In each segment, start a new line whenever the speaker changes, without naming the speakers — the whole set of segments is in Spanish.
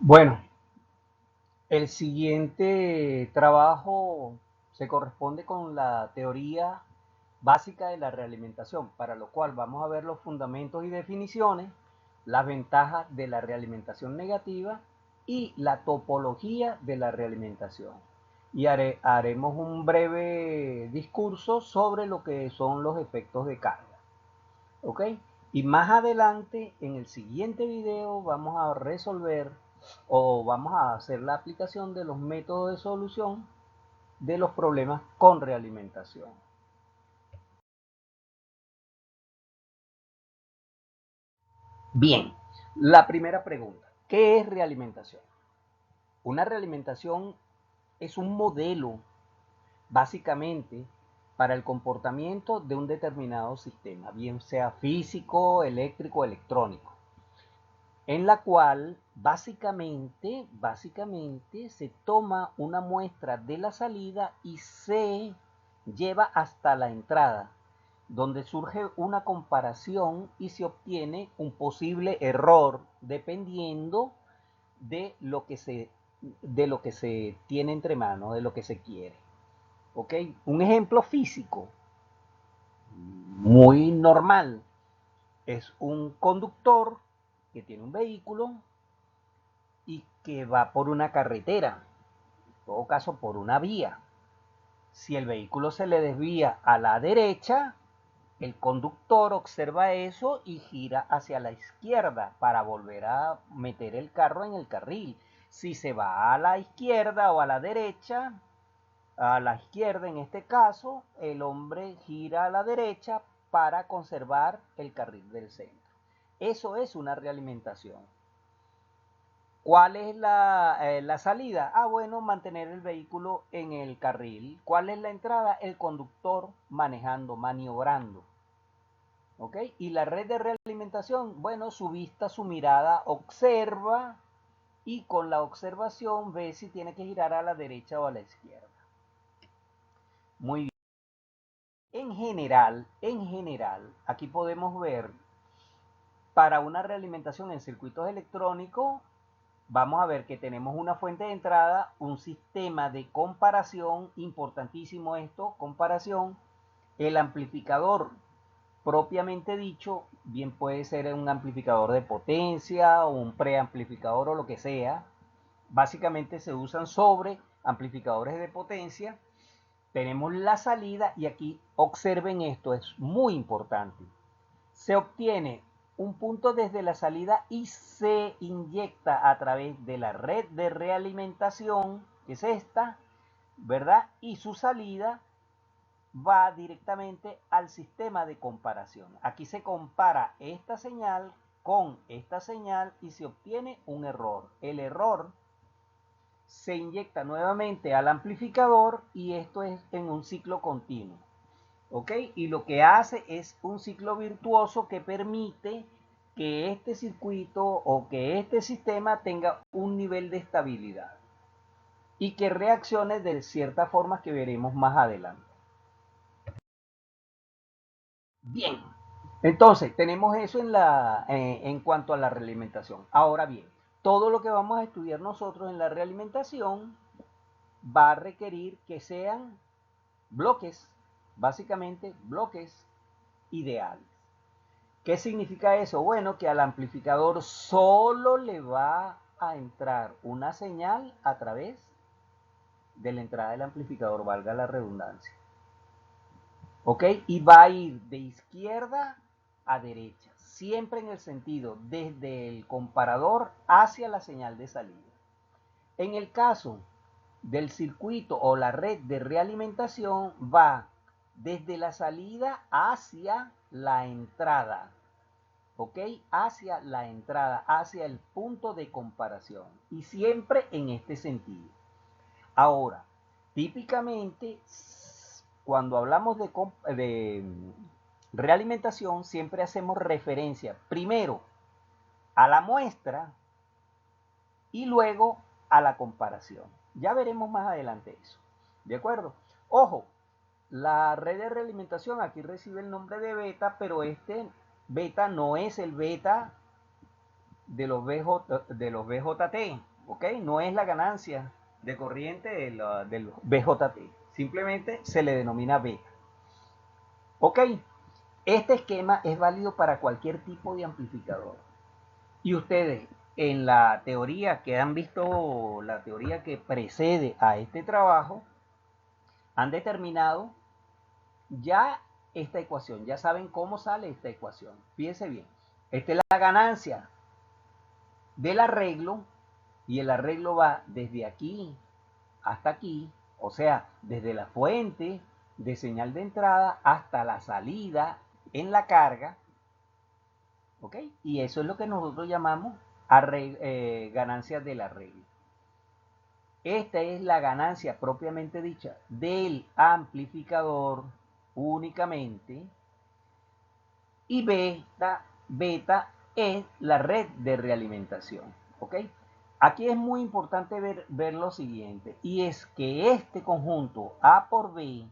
Bueno, el siguiente trabajo se corresponde con la teoría básica de la realimentación, para lo cual vamos a ver los fundamentos y definiciones, las ventajas de la realimentación negativa y la topología de la realimentación. Y haremos un breve discurso sobre lo que son los efectos de carga. ¿Ok? Y más adelante, en el siguiente video, vamos a resolver o vamos a hacer la aplicación de los métodos de solución de los problemas con realimentación. Bien, la primera pregunta, ¿qué es realimentación? Una realimentación es un modelo, básicamente, para el comportamiento de un determinado sistema, bien sea físico, eléctrico, electrónico, en la cual básicamente se toma una muestra de la salida y se lleva hasta la entrada, donde surge una comparación y se obtiene un posible error dependiendo de lo que se, de lo que se tiene entre manos, de lo que se quiere. ¿Ok? Un ejemplo físico muy normal es un conductor que tiene un vehículo y que va por una carretera, en todo caso por una vía. Si el vehículo se le desvía a la derecha, el conductor observa eso y gira hacia la izquierda para volver a meter el carro en el carril. Si se va a la izquierda o a la izquierda en este caso, el hombre gira a la derecha para conservar el carril del centro. Eso es una realimentación. ¿Cuál es la salida? Ah, bueno, mantener el vehículo en el carril. ¿Cuál es la entrada? El conductor manejando, maniobrando. ¿Ok? Y la red de realimentación, bueno, su vista, su mirada observa y con la observación ve si tiene que girar a la derecha o a la izquierda. Muy bien. En general, aquí podemos ver para una realimentación en circuitos electrónicos, vamos a ver que tenemos una fuente de entrada, un sistema de comparación, importantísimo esto, comparación, el amplificador propiamente dicho, bien puede ser un amplificador de potencia o un preamplificador o lo que sea. Básicamente se usan sobre amplificadores de potencia. Tenemos la salida y aquí observen esto, es muy importante. Se obtiene un punto desde la salida y se inyecta a través de la red de realimentación, que es esta, ¿verdad? Y su salida va directamente al sistema de comparación. Aquí se compara esta señal con esta señal y se obtiene un error. El error se inyecta nuevamente al amplificador y esto es en un ciclo continuo. ¿Ok? Y lo que hace es un ciclo virtuoso que permite que este circuito o que este sistema tenga un nivel de estabilidad y que reaccione de ciertas formas que veremos más adelante. Bien, entonces tenemos eso en cuanto a la realimentación. Ahora bien, todo lo que vamos a estudiar nosotros en la realimentación va a requerir que sean bloques, básicamente bloques ideales. ¿Qué significa eso? Bueno, que al amplificador solo le va a entrar una señal a través de la entrada del amplificador, valga la redundancia. ¿Ok? Y va a ir de izquierda a derecha, siempre en el sentido desde el comparador hacia la señal de salida. En el caso del circuito o la red de realimentación va desde la salida hacia la entrada. ¿Ok? Hacia la entrada, hacia el punto de comparación. Y siempre en este sentido. Ahora, típicamente, cuando hablamos de realimentación, siempre hacemos referencia primero a la muestra y luego a la comparación. Ya veremos más adelante eso. ¿De acuerdo? Ojo, la red de realimentación aquí recibe el nombre de beta, pero este beta no es el beta de los BJT. ¿ok? No es la ganancia de corriente del BJT, simplemente se le denomina beta. ¿Ok? Este esquema es válido para cualquier tipo de amplificador. Y ustedes en la teoría que han visto, la teoría que precede a este trabajo, han determinado ya esta ecuación, ya saben cómo sale esta ecuación. Fíjense bien, esta es la ganancia del arreglo y el arreglo va desde aquí hasta aquí, o sea, desde la fuente de señal de entrada hasta la salida en la carga, ¿ok? Y eso es lo que nosotros llamamos ganancia del arreglo. Esta es la ganancia propiamente dicha del amplificador únicamente. Y beta es la red de realimentación. ¿Ok? Aquí es muy importante ver lo siguiente, y es que este conjunto A por B,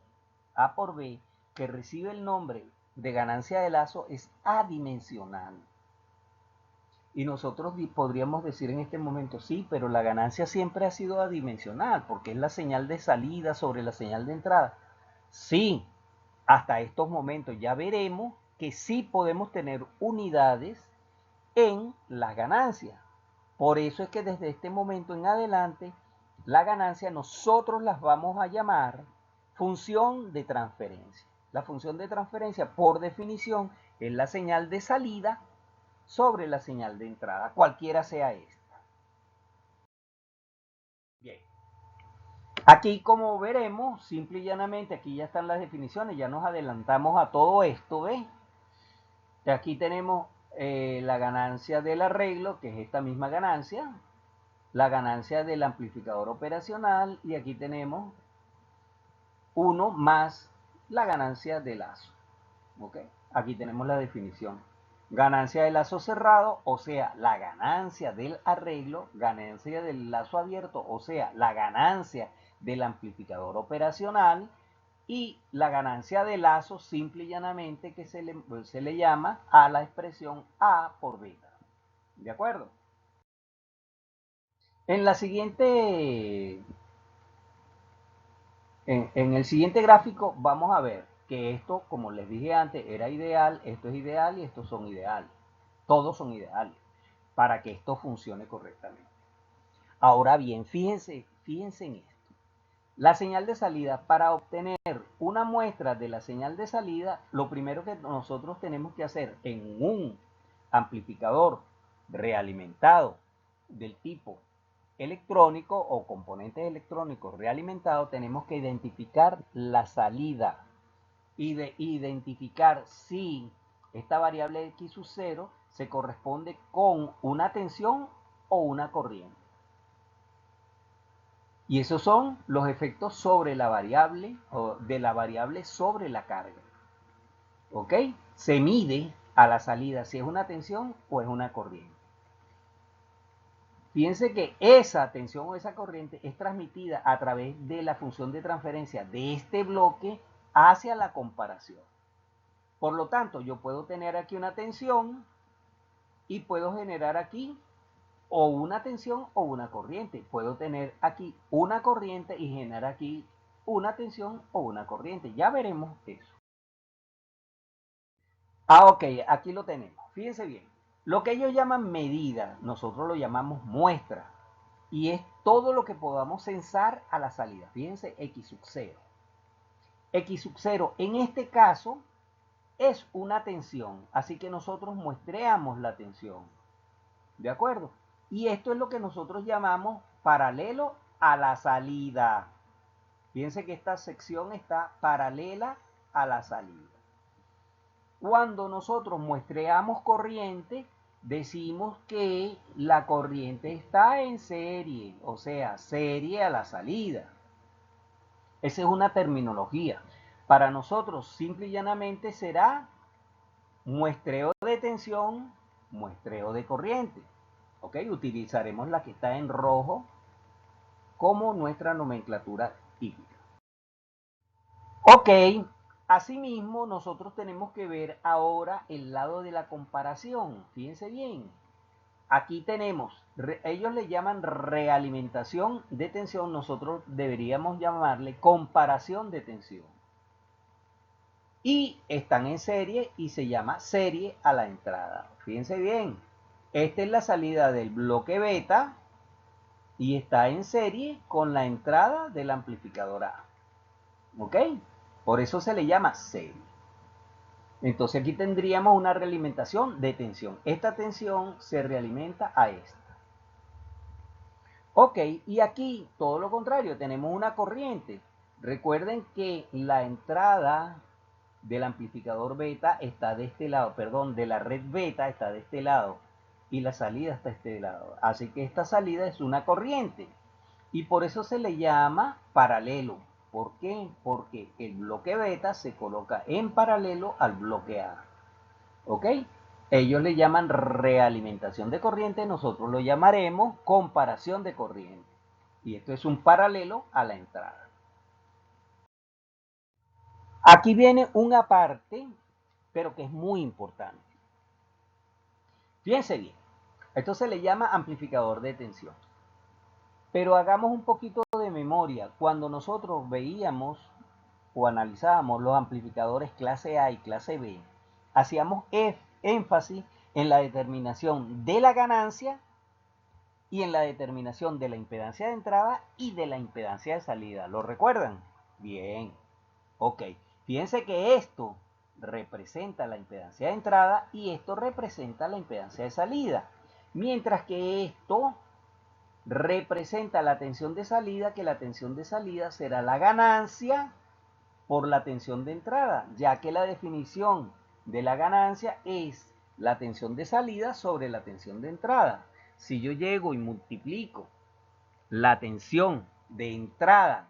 que recibe el nombre de ganancia de lazo, es adimensional. Y nosotros podríamos decir en este momento, sí, pero la ganancia siempre ha sido adimensional, porque es la señal de salida sobre la señal de entrada. Sí, hasta estos momentos ya veremos que sí podemos tener unidades en las ganancias. Por eso es que desde este momento en adelante, la ganancia nosotros las vamos a llamar función de transferencia. La función de transferencia, por definición, es la señal de salida sobre la señal de entrada, cualquiera sea esta. Bien. Aquí, como veremos, simple y llanamente, aquí ya están las definiciones, ya nos adelantamos a todo esto, ¿ves? Aquí tenemos la ganancia del arreglo, que es esta misma ganancia, la ganancia del amplificador operacional, y aquí tenemos 1 más la ganancia de lazo. ¿Ok? Aquí tenemos la definición. Ganancia de lazo cerrado, o sea, la ganancia del arreglo, ganancia del lazo abierto, o sea, la ganancia del amplificador operacional, y la ganancia de lazo simple y llanamente que se le llama a la expresión A por beta. ¿De acuerdo? En la siguiente, en el siguiente gráfico vamos a ver que esto, como les dije antes, era ideal, esto es ideal y estos son ideales. Todos son ideales para que esto funcione correctamente. Ahora bien, fíjense en esto. La señal de salida, para obtener una muestra de la señal de salida, lo primero que nosotros tenemos que hacer en un amplificador realimentado del tipo electrónico o componentes electrónicos realimentados, tenemos que identificar la salida y de identificar si esta variable x sub 0 se corresponde con una tensión o una corriente. Y esos son los efectos sobre la variable o de la variable sobre la carga. ¿Ok? Se mide a la salida si es una tensión o es una corriente. Fíjense que esa tensión o esa corriente es transmitida a través de la función de transferencia de este bloque hacia la comparación. Por lo tanto, yo puedo tener aquí una tensión y puedo generar aquí o una tensión o una corriente. Puedo tener aquí una corriente y generar aquí una tensión o una corriente. Ya veremos eso. Ok, aquí lo tenemos. Fíjense bien. Lo que ellos llaman medida, nosotros lo llamamos muestra. Y es todo lo que podamos censar a la salida. Fíjense, X sub 0. X sub 0 en este caso es una tensión. Así que nosotros muestreamos la tensión. ¿De acuerdo? Y esto es lo que nosotros llamamos paralelo a la salida. Fíjense que esta sección está paralela a la salida. Cuando nosotros muestreamos corriente, decimos que la corriente está en serie, o sea, serie a la salida. Esa es una terminología. Para nosotros, simple y llanamente, será muestreo de tensión, muestreo de corriente. ¿Ok? Utilizaremos la que está en rojo como nuestra nomenclatura típica. Ok, asimismo nosotros tenemos que ver ahora el lado de la comparación. Fíjense bien, aquí tenemos Ellos le llaman realimentación de tensión, nosotros deberíamos llamarle comparación de tensión. Y están en serie y se llama serie a la entrada. Fíjense bien, esta es la salida del bloque beta y está en serie con la entrada del amplificador A. ¿Ok? Por eso se le llama serie. Entonces aquí tendríamos una realimentación de tensión. Esta tensión se realimenta a esta. Ok, y aquí todo lo contrario, tenemos una corriente. Recuerden que la entrada del amplificador beta está de este lado, perdón, de la red beta está de este lado y la salida está de este lado. Así que esta salida es una corriente y por eso se le llama paralelo. ¿Por qué? Porque el bloque beta se coloca en paralelo al bloque A. ¿Ok? Ellos le llaman realimentación de corriente, nosotros lo llamaremos comparación de corriente. Y esto es un paralelo a la entrada. Aquí viene una parte, pero que es muy importante. Fíjense bien, esto se le llama amplificador de tensión. Pero hagamos un poquito de memoria. Cuando nosotros veíamos o analizábamos los amplificadores clase A y clase B, hacíamos énfasis en la determinación de la ganancia y en la determinación de la impedancia de entrada y de la impedancia de salida. ¿Lo recuerdan? Bien. Ok. Fíjense que esto representa la impedancia de entrada y esto representa la impedancia de salida. Mientras que esto representa la tensión de salida, que la tensión de salida será la ganancia por la tensión de entrada, ya que la definición de la ganancia es la tensión de salida sobre la tensión de entrada. Si yo llego y multiplico la tensión de entrada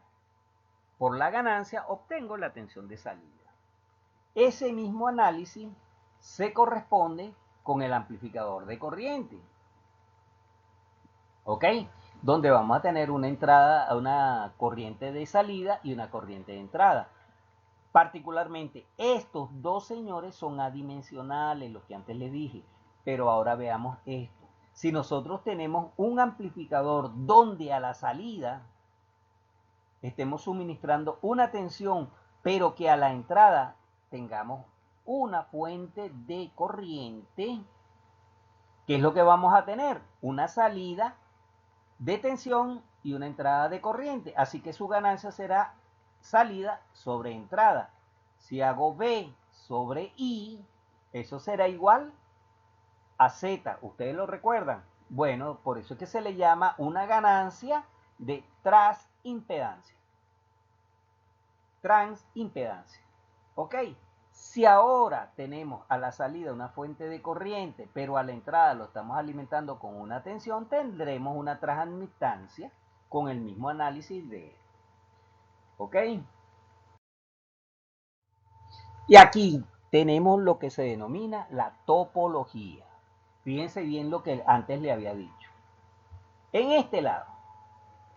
por la ganancia, obtengo la tensión de salida. Ese mismo análisis se corresponde con el amplificador de corriente. ¿Ok? Donde vamos a tener una entrada, una corriente de salida y una corriente de entrada. Particularmente, estos dos señores son adimensionales, los que antes les dije. Pero ahora veamos esto. Si nosotros tenemos un amplificador donde a la salida estemos suministrando una tensión, pero que a la entrada tengamos una fuente de corriente, ¿qué es lo que vamos a tener? Una salida de tensión y una entrada de corriente. Así que su ganancia será salida sobre entrada. Si hago B sobre I, eso será igual a Z. ¿Ustedes lo recuerdan? Bueno, por eso es que se le llama una ganancia de transimpedancia. Transimpedancia. ¿Ok? Si ahora tenemos a la salida una fuente de corriente, pero a la entrada lo estamos alimentando con una tensión, tendremos una transadmitancia con el mismo análisis de esto. ¿Ok? Y aquí tenemos lo que se denomina la topología. Fíjense bien lo que antes le había dicho. En este lado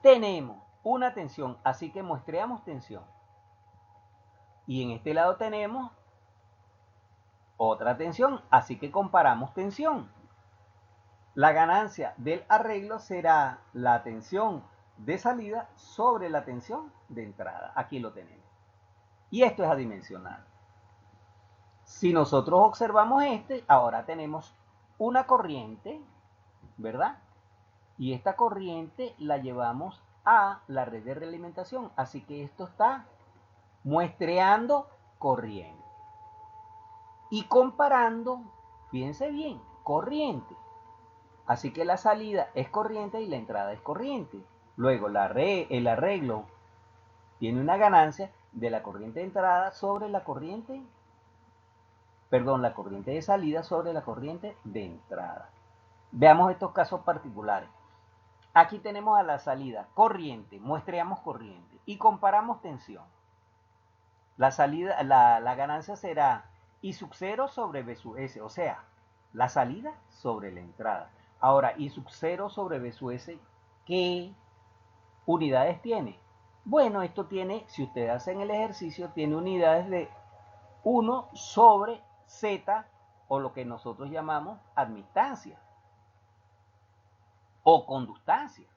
tenemos una tensión, así que muestreamos tensión. Y en este lado tenemos otra tensión, así que comparamos tensión. La ganancia del arreglo será la tensión de salida sobre la tensión de entrada. Aquí lo tenemos. Y esto es adimensional. Si nosotros observamos ahora tenemos una corriente, ¿verdad? Y esta corriente la llevamos a la red de realimentación. Así que esto está muestreando corriente. Y comparando, fíjense bien, corriente. Así que la salida es corriente y la entrada es corriente. Luego el arreglo tiene una ganancia de la corriente de entrada sobre la corriente, la corriente de salida sobre la corriente de entrada. Veamos estos casos particulares. Aquí tenemos a la salida corriente, muestreamos corriente y comparamos tensión. La ganancia será I sub 0 sobre B sub S, o sea, la salida sobre la entrada. Ahora, I sub 0 sobre B sub S, ¿qué unidades tiene? Bueno, esto tiene, si ustedes hacen el ejercicio, tiene unidades de 1 sobre Z, o lo que nosotros llamamos admitancia. o conductancia.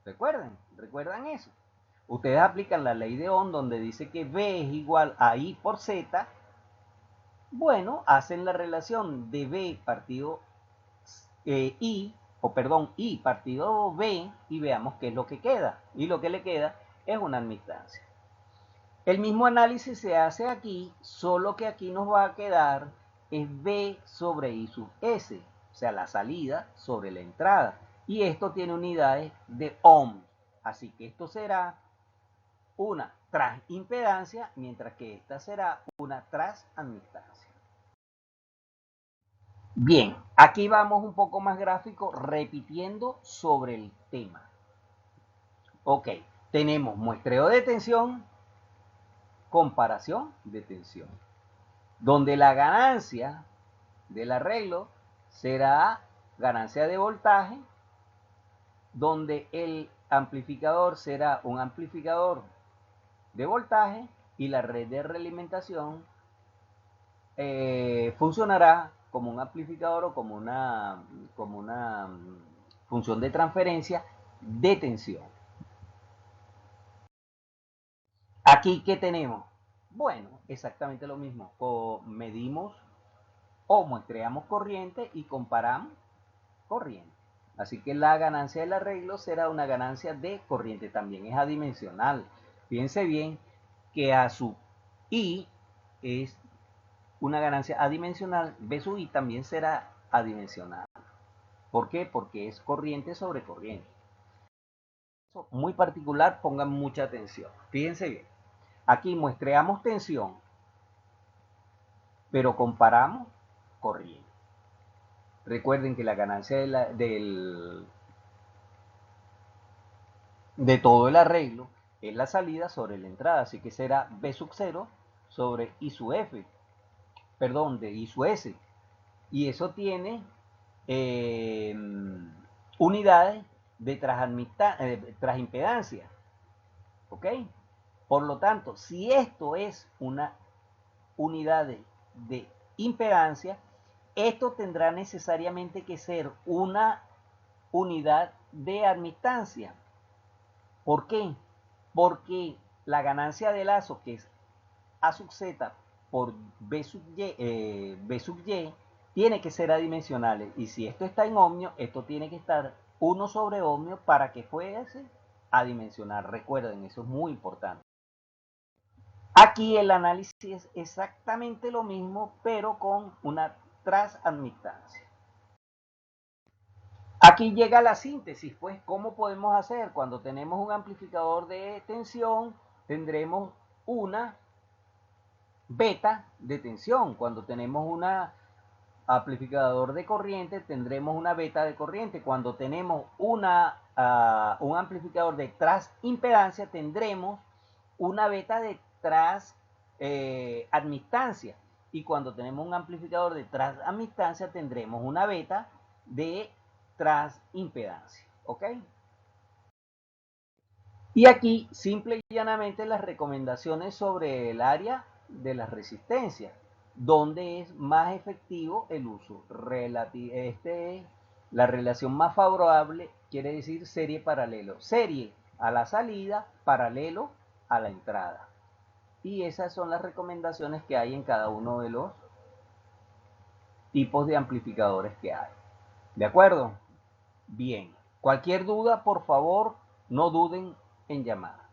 ¿Recuerdan eso? Ustedes aplican la ley de Ohm donde dice que B es igual a I por Z. Bueno, hacen la relación de B partido I partido B y veamos qué es lo que queda. Y lo que le queda es una admitancia. El mismo análisis se hace aquí, solo que aquí nos va a quedar es B sobre I sub S, o sea, la salida sobre la entrada. Y esto tiene unidades de ohm. Así que esto será una transimpedancia, mientras que esta será una transadmitancia. Bien, aquí vamos un poco más gráfico, repitiendo sobre el tema. Ok, tenemos muestreo de tensión, comparación de tensión, donde la ganancia del arreglo será ganancia de voltaje, donde el amplificador será un amplificador de voltaje y la red de realimentación funcionará como un amplificador o como una función de transferencia de tensión. Aquí, ¿qué tenemos? Bueno, exactamente lo mismo. Medimos o muestreamos corriente y comparamos corriente. Así que la ganancia del arreglo será una ganancia de corriente, también es adimensional. Fíjense bien que A sub I es una ganancia adimensional, B sub I también será adimensional. ¿Por qué? Porque es corriente sobre corriente. Muy particular, pongan mucha atención. Fíjense bien, aquí muestreamos tensión, pero comparamos corriente. Recuerden que la ganancia de todo el arreglo es la salida sobre la entrada, así que será B sub 0 sobre I sub F, perdón, de I sub S. Y eso tiene unidades de transimpedancia. ¿Ok? Por lo tanto, si esto es una unidad de impedancia, esto tendrá necesariamente que ser una unidad de admitancia. ¿Por qué? Porque la ganancia de lazo, que es A sub Z por B sub Y, tiene que ser adimensional. Y si esto está en ohmio, esto tiene que estar 1 sobre ohmio para que fuese adimensional. Recuerden, eso es muy importante. Aquí el análisis es exactamente lo mismo, pero con una transadmitancia. Aquí llega la síntesis, pues, ¿cómo podemos hacer? Cuando tenemos un amplificador de tensión, tendremos una beta de tensión. Cuando tenemos un amplificador de corriente, tendremos una beta de corriente. Cuando tenemos un amplificador de transimpedancia, tendremos una beta de transadmitancia. Y cuando tenemos un amplificador de transadmitancia, tendremos una beta de transimpedancia. ¿Ok? Y aquí, simple y llanamente, las recomendaciones sobre el área de las resistencias, donde es más efectivo el uso. La relación más favorable quiere decir serie paralelo. Serie a la salida, paralelo a la entrada. Y esas son las recomendaciones que hay en cada uno de los tipos de amplificadores que hay. ¿De acuerdo? Bien. Cualquier duda, por favor, no duden en llamar.